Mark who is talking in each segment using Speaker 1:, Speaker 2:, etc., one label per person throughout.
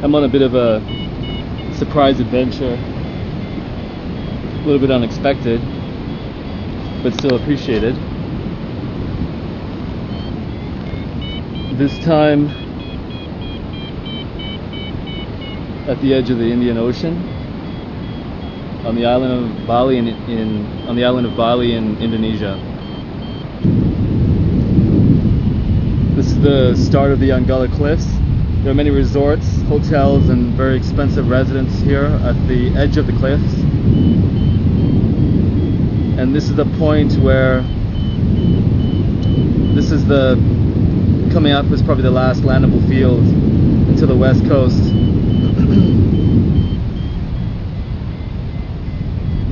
Speaker 1: I'm on a bit of a surprise adventure, a little bit unexpected, but still appreciated. This time at the edge of the Indian Ocean, on the island of Bali in Indonesia. This is the start of the Anggala Cliffs. There are many resorts, hotels, and very expensive residences here at the edge of the cliffs. And this is the point where this is the coming up is probably the last landable field into the west coast.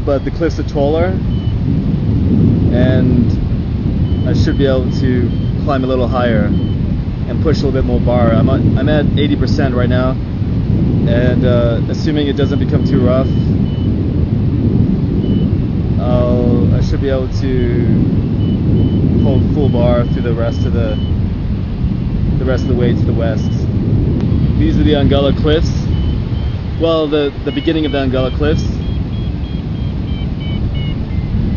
Speaker 1: But the cliffs are taller, and I should be able to climb a little higher and push a little bit more bar. I'm at 80% right now, and assuming it doesn't become too rough, I should be able to hold full bar through the rest of the way to the west. These are the Anggala Cliffs. Well, the beginning of the Anggala Cliffs.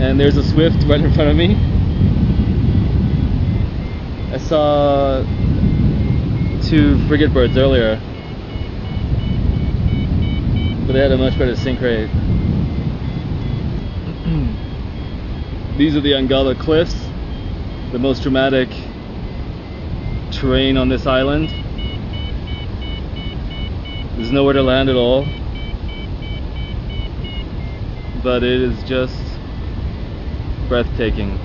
Speaker 1: And there's a swift right in front of me. I saw 2 frigate birds earlier, but they had a much better sink rate. These are the Anggala Cliffs, the most dramatic terrain on this island. There's nowhere to land at all, but it is just breathtaking.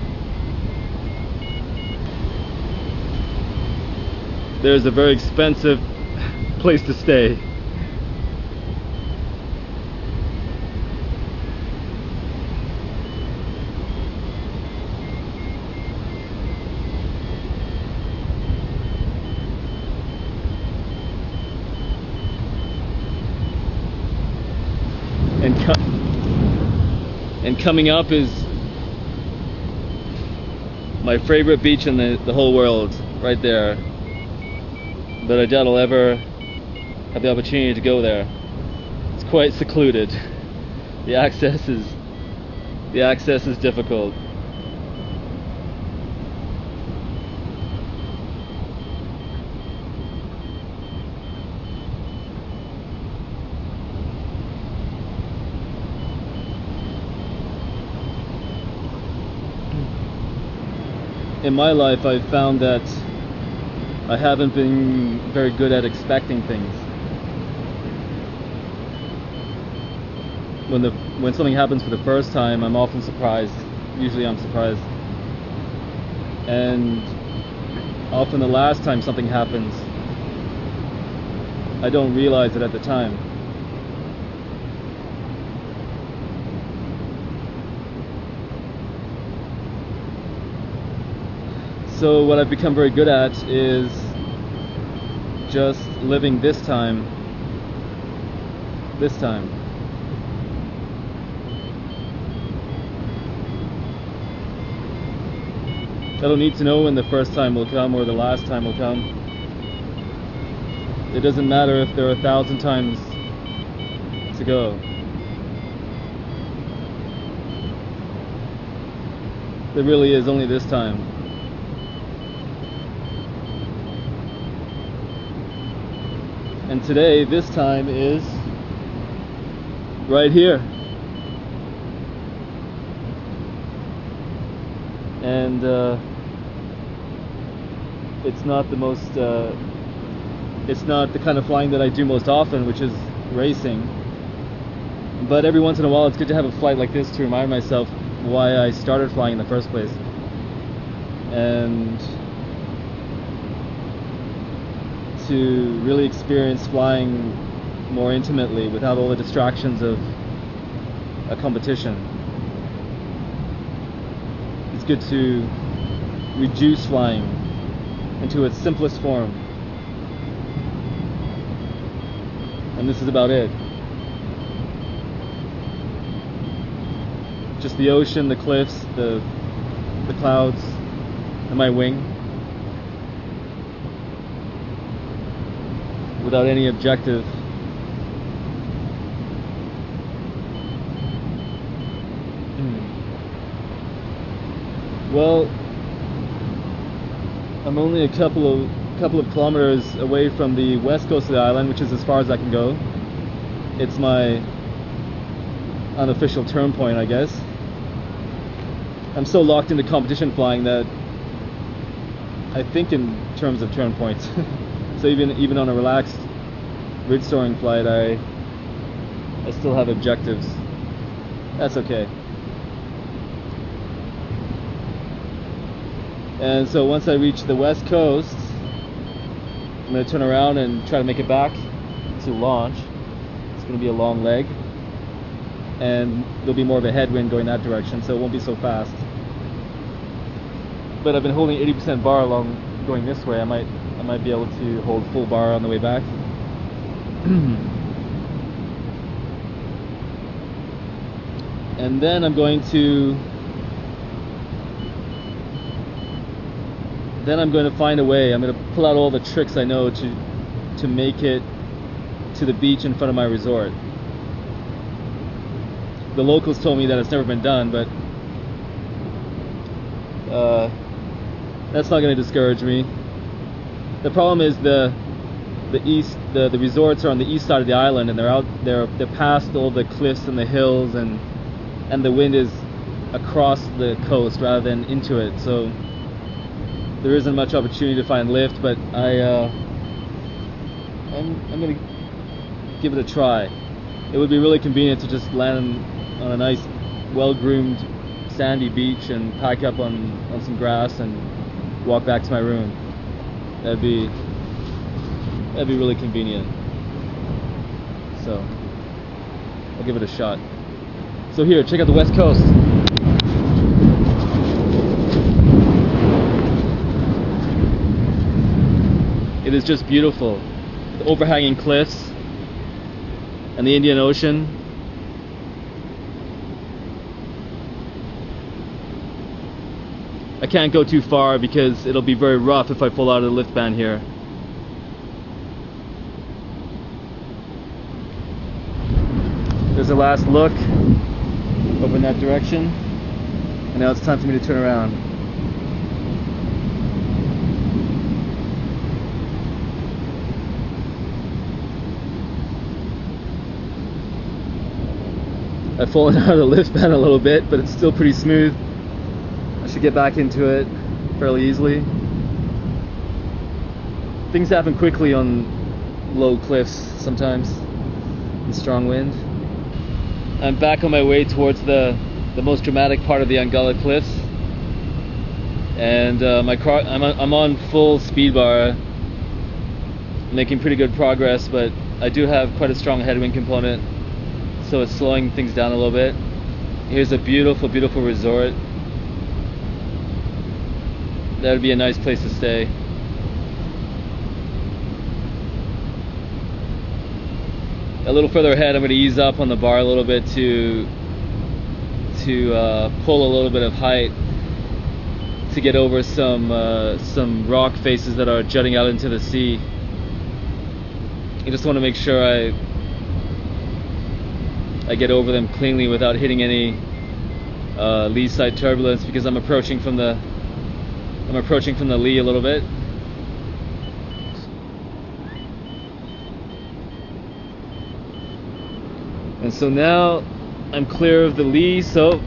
Speaker 1: There's a very expensive place to stay. And coming up is my favorite beach in the whole world, right there. But I doubt I'll ever have the opportunity to go there. It's quite secluded. The access is difficult. In my life, I've found that I haven't been very good at expecting things. When something happens for the first time, I'm often surprised. Usually I'm surprised. And often the last time something happens, I don't realize it at the time. So what I've become very good at is just living this time. I don't need to know when the first time will come or the last time will come. It doesn't matter if there are 1,000 times to go. There really is only this time. And today, this time is right here. And it's not the most, it's not the kind of flying that I do most often, which is racing. But every once in a while, it's good to have a flight like this to remind myself why I started flying in the first place. And to really experience flying more intimately without all the distractions of a competition. It's good to reduce flying into its simplest form. And this is about it. Just the ocean, the cliffs, the clouds, and my wing. Without any objective Well, I'm only a couple of kilometers away from the west coast of the island, which is as far as I can go. It's my unofficial turn point, I guess. I'm so locked into competition flying that I think in terms of turn points. So even on a relaxed ridge soaring flight, I still have objectives. That's okay. And so once I reach the west coast, I'm going to turn around and try to make it back to launch. It's going to be a long leg, and there'll be more of a headwind going that direction, so it won't be so fast. But I've been holding 80% bar along going this way. I might be able to hold full bar on the way back. And then I'm going to find a way. I'm going to pull out all the tricks I know to make it to the beach in front of my resort. The locals told me that it's never been done, but that's not going to discourage me. The problem is the resorts are on the east side of the island, and they're past all the cliffs and the hills, and the wind is across the coast rather than into it, so there isn't much opportunity to find lift. But I'm gonna give it a try. It would be really convenient to just land on a nice, well-groomed, sandy beach and pack up on some grass and walk back to my room. That'd be really convenient. So I'll give it a shot. So here, check out the west coast. It is just beautiful. The overhanging cliffs and the Indian Ocean. I can't go too far because it'll be very rough if I pull out of the lift band here. There's a last look over in that direction, and now it's time for me to turn around. I've fallen out of the lift band a little bit, but it's still pretty smooth. I should get back into it fairly easily. Things happen quickly on low cliffs sometimes, in strong wind. I'm back on my way towards the most dramatic part of the Ungala cliffs, and I'm on full speed bar, making pretty good progress, but I do have quite a strong headwind component, so it's slowing things down a little bit. Here's a beautiful, beautiful resort. That would be a nice place to stay. A little further ahead, I'm going to ease up on the bar a little bit to pull a little bit of height to get over some rock faces that are jutting out into the sea. I just want to make sure I get over them cleanly without hitting any lee side turbulence, because I'm approaching from the lee a little bit. And so now I'm clear of the lee, so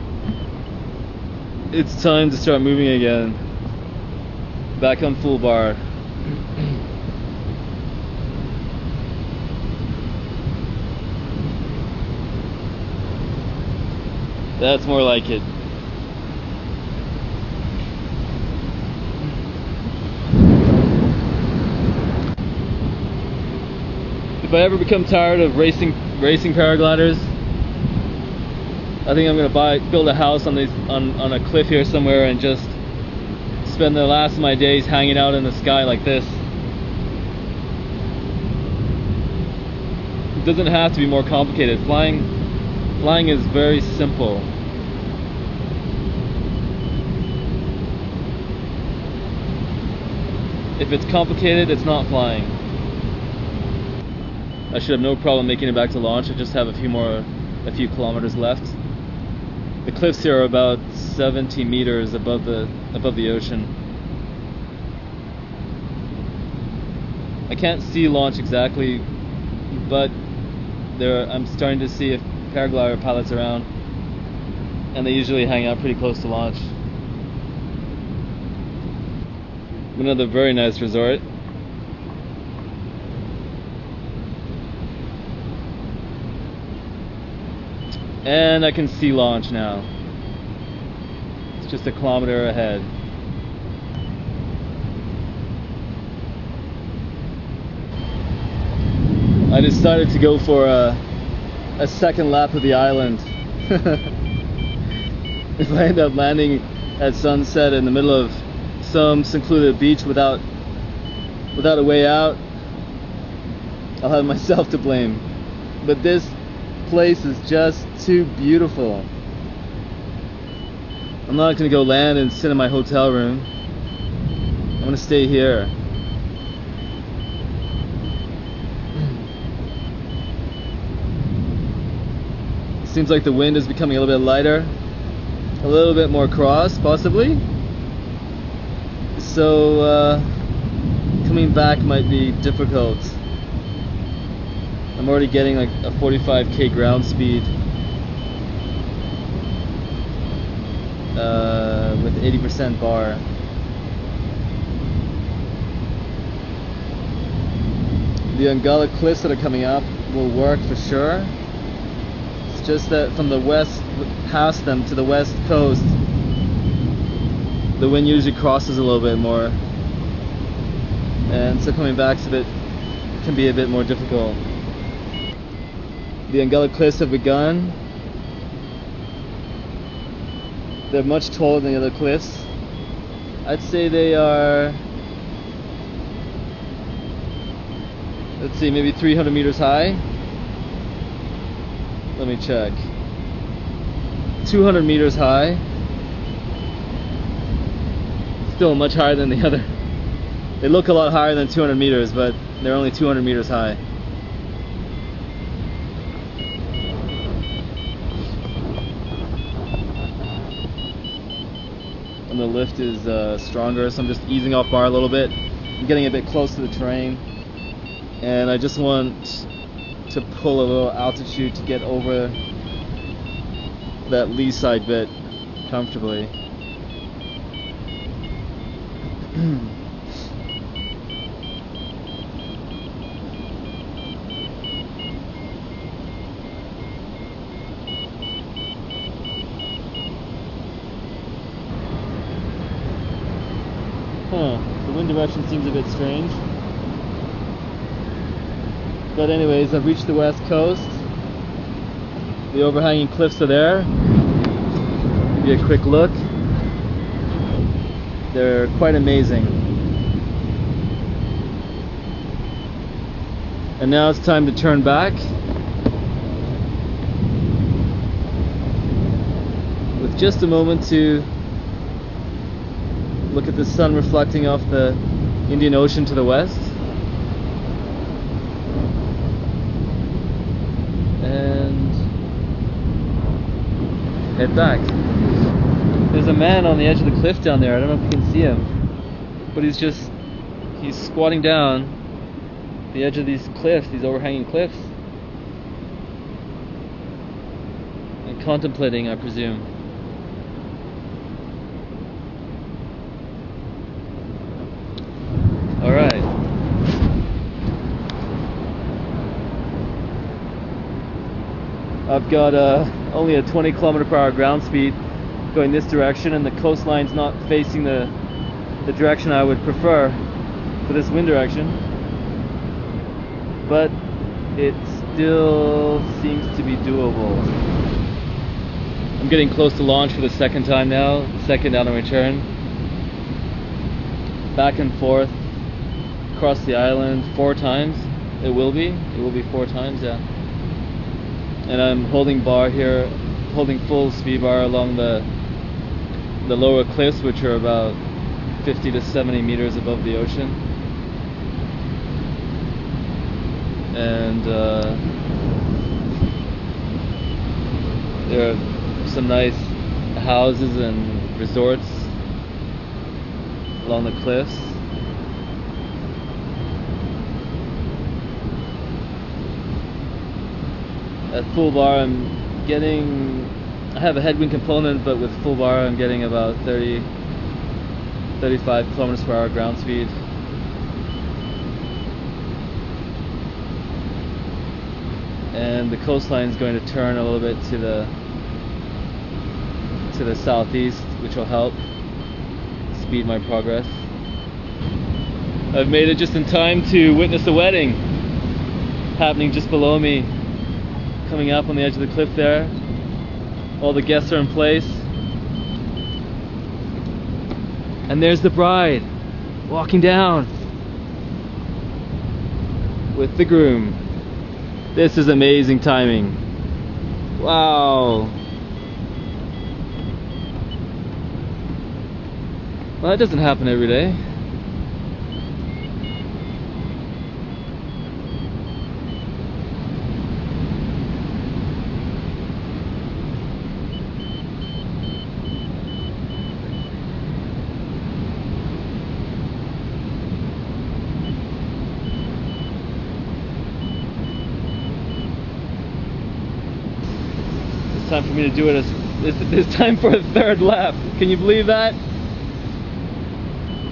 Speaker 1: it's time to start moving again. Back on full bar. That's more like it. If I ever become tired of racing paragliders, I think I'm gonna build a house on a cliff here somewhere and just spend the last of my days hanging out in the sky like this. It doesn't have to be more complicated. Flying is very simple. If it's complicated, it's not flying. I should have no problem making it back to launch. I just have a few kilometers left. The cliffs here are about 70 meters above the ocean. I can't see launch exactly, but I'm starting to see if paraglider pilots around, and they usually hang out pretty close to launch. Another very nice resort. And I can see launch now. It's just a kilometer ahead. I decided to go for a second lap of the island. If I end up landing at sunset in the middle of some secluded beach without a way out, I'll have myself to blame. But this place is just too beautiful. I'm not gonna go land and sit in my hotel room. I'm gonna stay here. Seems like the wind is becoming a little bit lighter, a little bit more cross possibly. So coming back might be difficult. I'm already getting like a 45k ground speed with 80% bar. The Ungala cliffs that are coming up will work for sure. It's just that from the west, past them to the west coast, the wind usually crosses a little bit more, and so coming back can be a bit more difficult. The Ungala cliffs have begun. They're much taller than the other cliffs. I'd say they are, let's see, maybe 300 meters high. Let me check. 200 meters high. Still much higher than the other. They look a lot higher than 200 meters, but they're only 200 meters high. And the lift is stronger, so I'm just easing off bar a little bit. I'm getting a bit close to the terrain, and I just want to pull a little altitude to get over that lee side bit comfortably. The wind direction seems a bit strange. But anyways, I've reached the west coast. The overhanging cliffs are there. Give you a quick look. They're quite amazing. And now it's time to turn back. With just a moment to look at the sun reflecting off the Indian Ocean to the west. And head back. There's a man on the edge of the cliff down there. I don't know if you can see him, but he's squatting down the edge of these cliffs, these overhanging cliffs, and contemplating, I presume. All right. I've got only a 20 km/h ground speed going this direction, and the coastline's not facing the direction I would prefer for this wind direction, but it still seems to be doable. I'm getting close to launch for the second time now, second down and return, back and forth across the island 4 times. It will be 4 times, yeah. And I'm holding bar here, holding full speed bar along the lower cliffs, which are about 50 to 70 meters above the ocean. And there are some nice houses and resorts along the cliffs. At full bar I'm getting, I have a headwind component, but with full bar I'm getting about 35 kilometers per hour ground speed. And the coastline is going to turn a little bit to the southeast, which will help speed my progress. I've made it just in time to witness the wedding happening just below me, coming up on the edge of the cliff there. All the guests are in place. And there's the bride walking down with the groom. This is amazing timing. Wow. Well, that doesn't happen every day. Time for me to do it. It's time for a third lap. Can you believe that?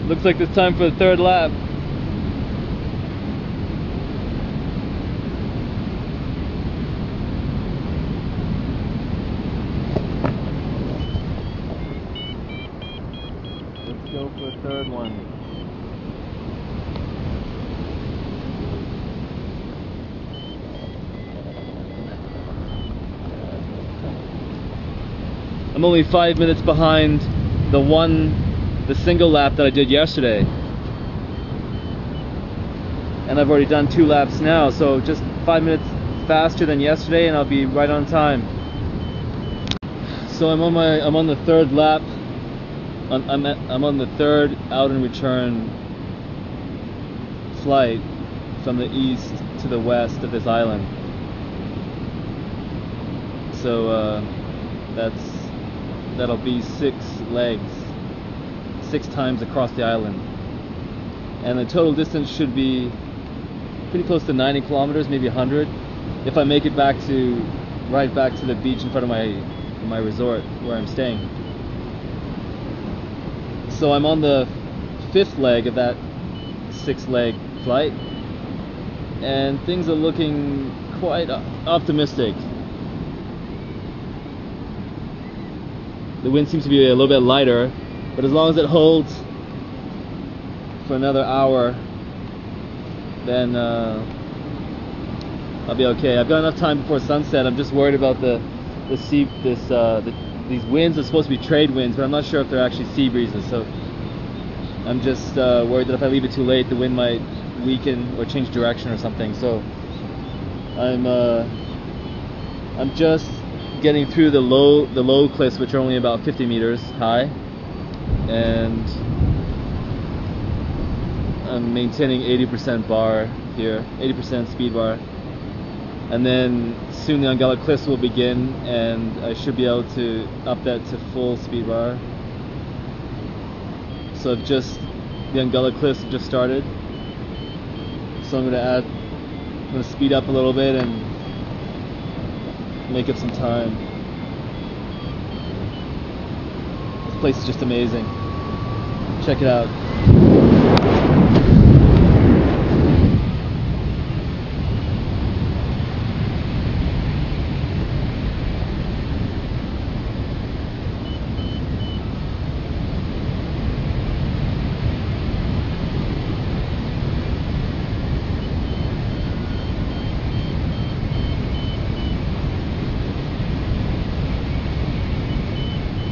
Speaker 1: Looks like it's time for the third lap. Let's go for a third one. I'm only 5 minutes behind the single lap that I did yesterday. And I've already done 2 laps now, so just 5 minutes faster than yesterday and I'll be right on time. So I'm on the third lap. I'm on the third out and return flight from the east to the west of this island. So that'll be 6 legs, 6 times across the island, and the total distance should be pretty close to 90 kilometers, maybe 100, if I make it right back to the beach in front of my resort where I'm staying. So I'm on the 5th leg of that 6-leg flight, and things are looking quite optimistic. The wind seems to be a little bit lighter, but as long as it holds for another hour, then I'll be okay. I've got enough time before sunset. I'm just worried about these winds are supposed to be trade winds, but I'm not sure if they're actually sea breezes. So I'm just worried that if I leave it too late, the wind might weaken or change direction or something. So I'm just getting through the low cliffs, which are only about 50 meters high, and I'm maintaining 80% bar here, 80% speed bar, and then soon the Ungella cliffs will begin and I should be able to up that to full speed bar. So the Ungella cliffs have just started, so I'm going to speed up a little bit and make up some time. This place is just amazing. Check it out.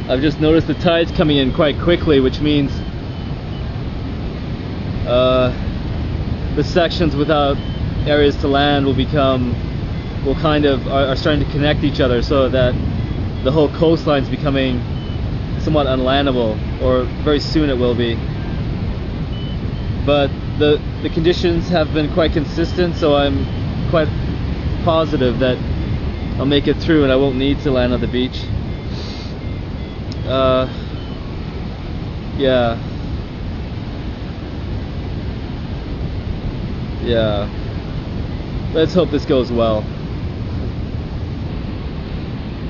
Speaker 1: I've just noticed the tide's coming in quite quickly, which means the sections without areas to land are starting to connect each other, so that the whole coastline's becoming somewhat unlandable, or very soon it will be. But the conditions have been quite consistent, so I'm quite positive that I'll make it through and I won't need to land on the beach. Yeah. Yeah. Let's hope this goes well.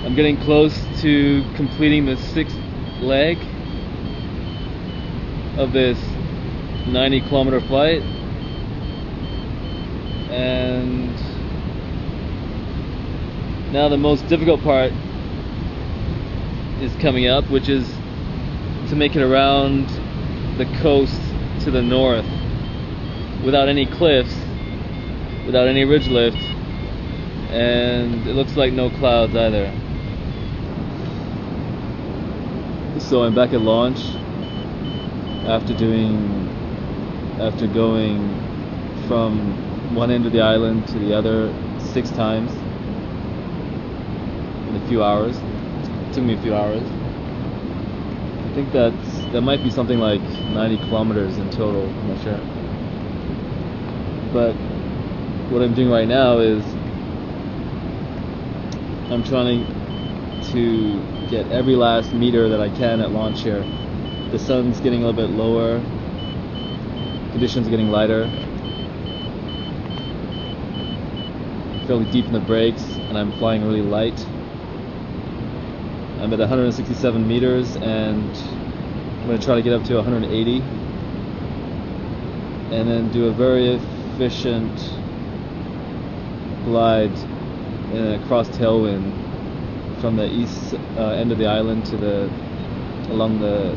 Speaker 1: I'm getting close to completing the 6th leg of this 90-kilometer flight, and now the most difficult part is coming up, which is to make it around the coast to the north without any cliffs, without any ridge lift, and it looks like no clouds either. So I'm back at launch after going from one end of the island to the other 6 times in a few hours. It took me a few hours. I think that might be something like 90 kilometers in total, I'm not sure. But what I'm doing right now is I'm trying to get every last meter that I can at launch here. The sun's getting a little bit lower, conditions are getting lighter, fairly deep in the brakes, and I'm flying really light. I'm at 167 meters and I'm going to try to get up to 180 and then do a very efficient glide in a cross tailwind from the east end of the island to along the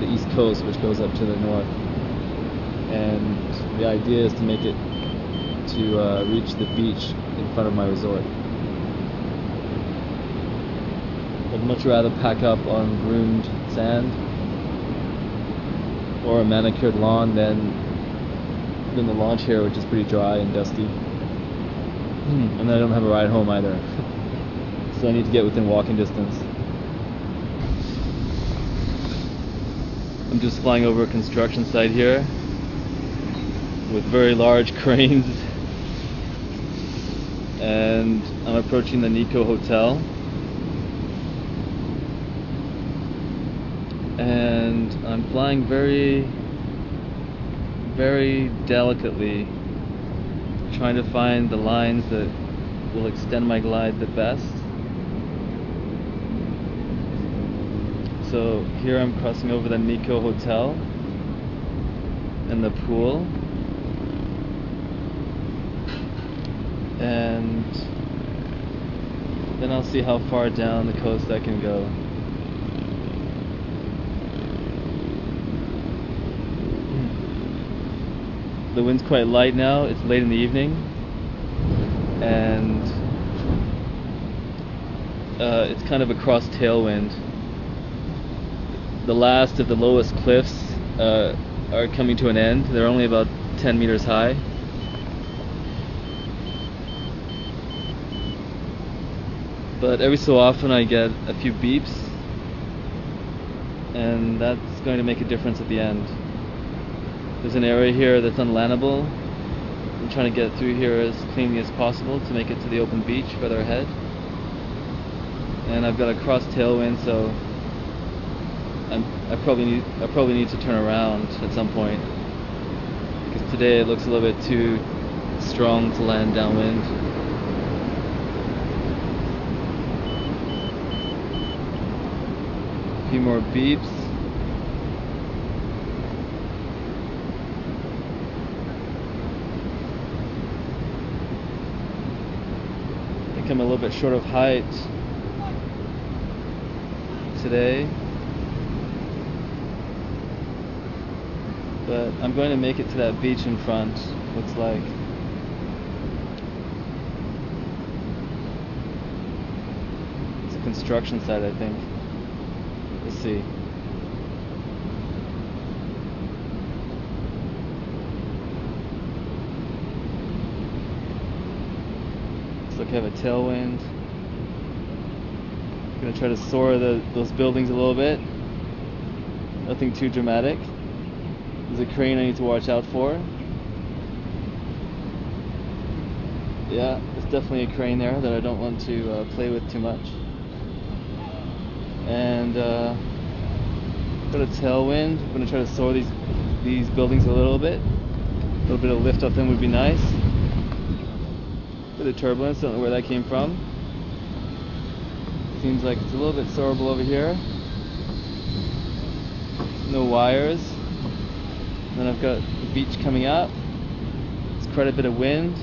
Speaker 1: east coast, which goes up to the north. And the idea is to make it to reach the beach in front of my resort. I'd much rather pack up on groomed sand or a manicured lawn than the launch here, which is pretty dry and dusty. And I don't have a ride home either. So I need to get within walking distance. I'm just flying over a construction site here with very large cranes, and I'm approaching the Nikko Hotel, and I'm flying very, very delicately, trying to find the lines that will extend my glide the best. So here I'm crossing over the Nikko Hotel and the pool, and then I'll see how far down the coast I can go. The wind's quite light now, it's late in the evening, and it's kind of a cross tailwind. The last of the lowest cliffs are coming to an end. They're only about 10 meters high. But every so often I get a few beeps, and that's going to make a difference at the end. There's an area here that's unlandable. I'm trying to get through here as cleanly as possible to make it to the open beach further ahead. And I've got a cross tailwind, so I probably need to turn around at some point, because today it looks a little bit too strong to land downwind. A few more beeps. I think I'm a little bit short of height today, but I'm going to make it to that beach in front, looks like. It's a construction site, I think. We'll see. Looks like I have a tailwind. I'm going to try to soar those buildings a little bit. Nothing too dramatic. There's a crane I need to watch out for. Yeah, there's definitely a crane there that I don't want to play with too much. and got a tailwind. I'm gonna try to soar these buildings a little bit. A little bit of lift up them would be nice. Bit of turbulence, don't know where that came from. Seems like it's a little bit soarable over here. No wires. And then I've got the beach coming up. It's quite a bit of wind.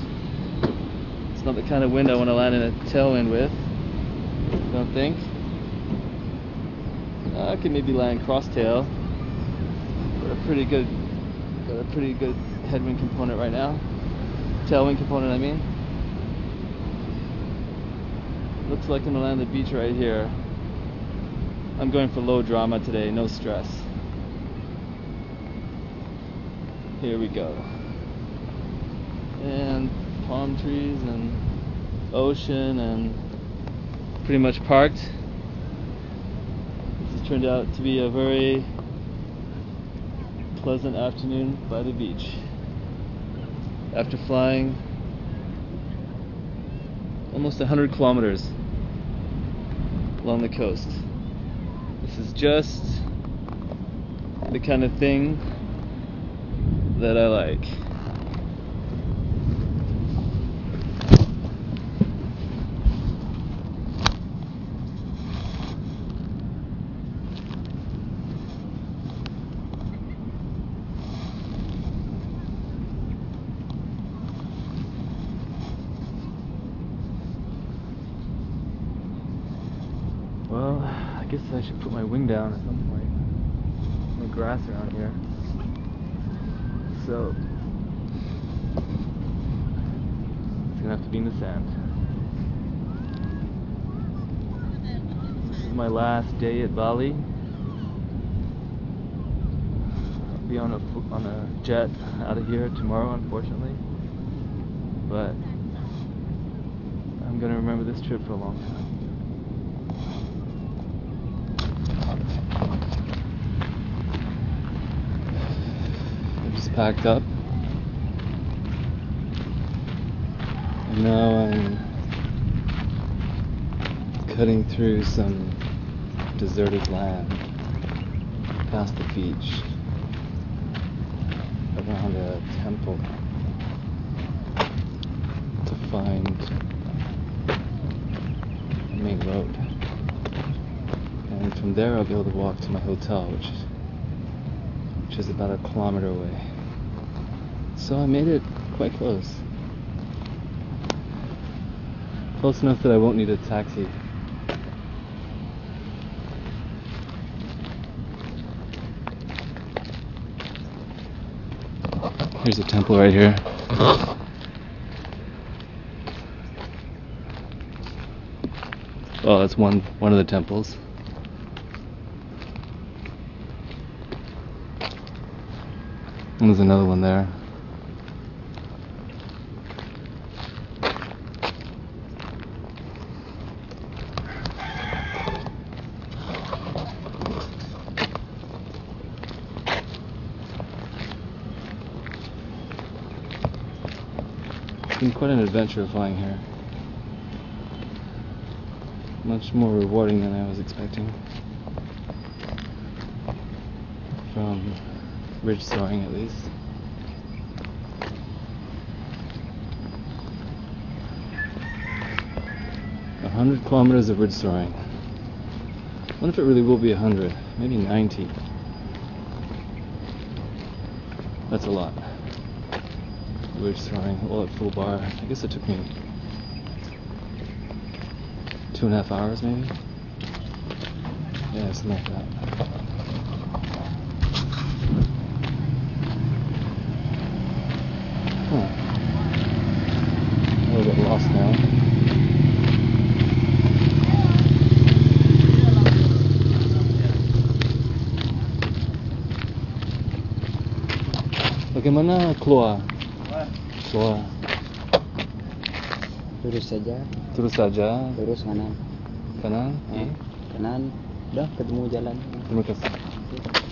Speaker 1: It's not the kind of wind I want to land in a tailwind with, I don't think. I could maybe land crosstail. Got a pretty good headwind component right now. Tailwind component, I mean. Looks like I'm gonna land the beach right here. I'm going for low drama today, no stress. Here we go. And palm trees and ocean and pretty much parked. This has turned out to be a very pleasant afternoon by the beach. After flying almost 100 kilometers along the coast. This is just the kind of thing that I like. Well, I guess I should put my wing down at some point. No grass around here. So it's gonna have to be in the sand. This is my last day at Bali. I'll be on a jet out of here tomorrow, unfortunately. But I'm gonna remember this trip for a long time. Packed up, and now I'm cutting through some deserted land past the beach around a temple to find the main road, and from there I'll be able to walk to my hotel, which is about 1 kilometer away. So I made it quite close. Close enough that I won't need a taxi. Here's a temple right here. Oh, that's one of the temples. And there's another one there. It's been quite an adventure flying here. Much more rewarding than I was expecting. From ridge soaring, at least. A 100 kilometers of ridge soaring. I wonder if it really will be 100, maybe 90. That's a lot. Ridge soaring, all at full bar. I guess it took me 2.5 hours, maybe. Yeah, something like that. A little bit lost now. Bagaimana keluar? Keluar.
Speaker 2: Terus saja.
Speaker 1: Terus saja.
Speaker 2: Terus kanan.
Speaker 1: Kanan.
Speaker 2: Kanan. Udah ketemu jalan.
Speaker 1: Terima kasih.